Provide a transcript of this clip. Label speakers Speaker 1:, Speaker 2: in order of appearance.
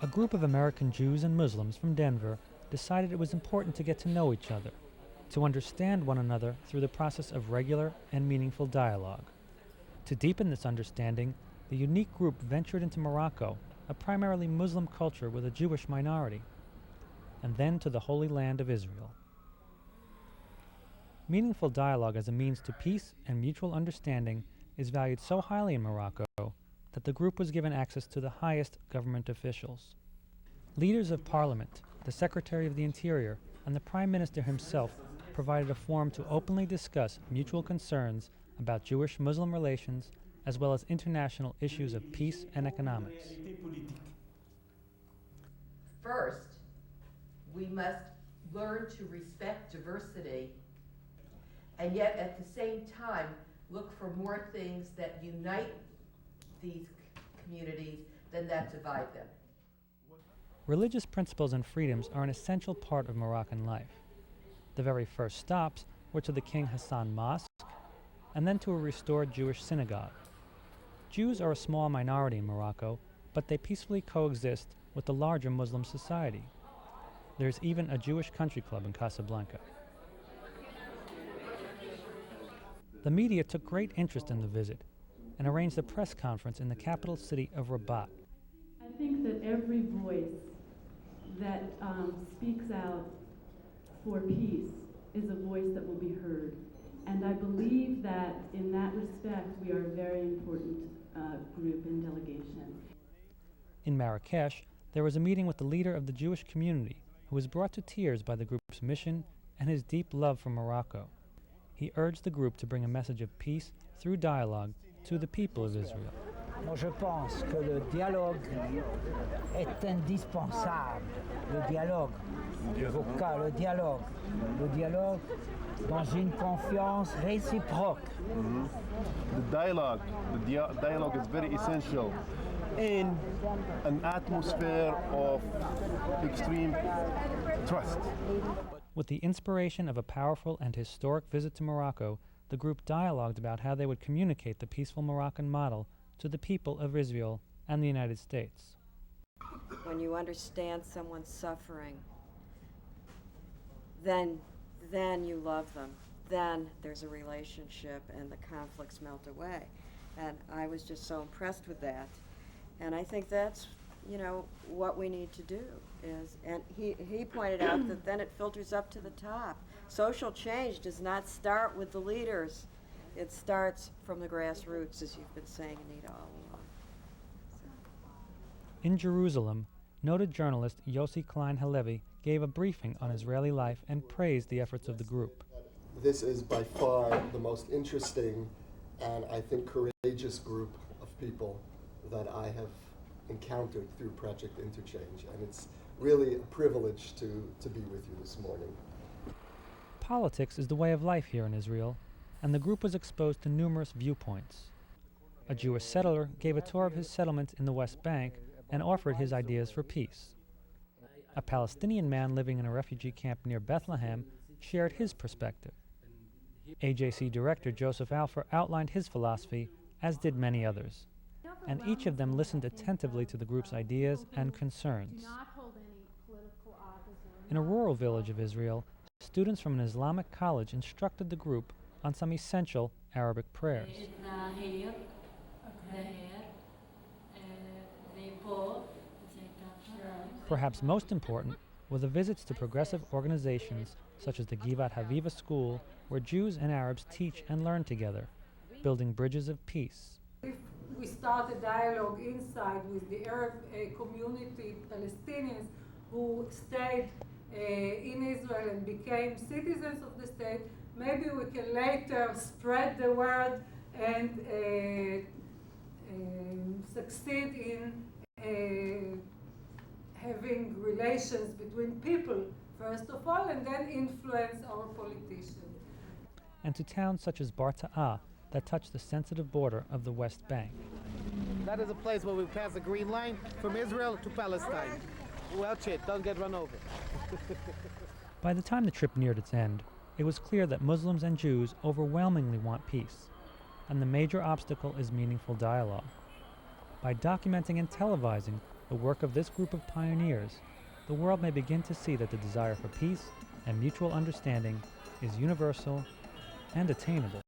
Speaker 1: A group of American Jews and Muslims from Denver decided it was important to get to know each other, to understand one another through the process of regular and meaningful dialogue. To deepen this understanding, the unique group ventured into Morocco, a primarily Muslim culture with a Jewish minority, and then to the Holy Land of Israel. Meaningful dialogue as a means to peace and mutual understanding is valued so highly in Morocco that the group was given access to the highest government officials. Leaders of parliament, the Secretary of the Interior, and the Prime Minister himself provided a forum to openly discuss mutual concerns about Jewish-Muslim relations as well as international issues of peace and economics.
Speaker 2: First, we must learn to respect diversity and yet at the same time look for more things that unite these communities than that divide them.
Speaker 1: Religious principles and freedoms are an essential part of Moroccan life. The very first stops were to the King Hassan Mosque and then to a restored Jewish synagogue. Jews are a small minority in Morocco, but they peacefully coexist with the larger Muslim society. There's even a Jewish country club in Casablanca. The media took great interest in the visit and arranged a press conference in the capital city of Rabat.
Speaker 3: I think that every voice that speaks out for peace is a voice that will be heard. And I believe that in that respect, we are a very important group and delegation.
Speaker 1: In Marrakesh, there was a meeting with the leader of the Jewish community who was brought to tears by the group's mission and his deep love for Morocco. He urged the group to bring a message of peace through dialogue to the people of Israel.
Speaker 4: Moi, je pense que le dialogue est indispensable. Le dialogue vocal, le dialogue dans une confiance réciproque.
Speaker 5: The dialogue is very essential in an atmosphere of extreme trust.
Speaker 1: With the inspiration of a powerful and historic visit to Morocco, the group dialogued about how they would communicate the peaceful Moroccan model to the people of Israel and the United States.
Speaker 6: When you understand someone's suffering, then you love them. Then there's a relationship and the conflicts melt away. And I was just so impressed with that. And I think that's, what we need to do is, and he pointed out that then it filters up to the top. Social change does not start with the leaders. It starts from the grassroots, as you've been saying, Anita, all along.
Speaker 1: In Jerusalem, noted journalist Yossi Klein Halevi gave a briefing on Israeli life and praised the efforts of the group.
Speaker 7: This is by far the most interesting and I think courageous group of people that I have encountered through Project Interchange, and it's really a privilege to be with you this morning.
Speaker 1: Politics is the way of life here in Israel, and the group was exposed to numerous viewpoints. A Jewish settler gave a tour of his settlement in the West Bank and offered his ideas for peace. A Palestinian man living in a refugee camp near Bethlehem shared his perspective. AJC Director Joseph Alfer outlined his philosophy, as did many others, and each of them listened attentively to the group's ideas and concerns. In a rural village of Israel, students from an Islamic college instructed the group on some essential Arabic prayers. Perhaps most important were the visits to progressive organizations such as the Givat Haviva School, where Jews and Arabs teach and learn together, building bridges of peace.
Speaker 8: We start a dialogue inside with the Arab community, Palestinians who stayed in Israel and became citizens of the state. Maybe we can later spread the word and succeed in having relations between people, first of all, and then influence our politicians.
Speaker 1: And to towns such as Barta'ah that touch the sensitive border of the West Bank.
Speaker 9: That is a place where we pass a green line from Israel to Palestine. Watch it, don't get run over.
Speaker 1: By the time the trip neared its end, it was clear that Muslims and Jews overwhelmingly want peace, and the major obstacle is meaningful dialogue. By documenting and televising the work of this group of pioneers, the world may begin to see that the desire for peace and mutual understanding is universal and attainable.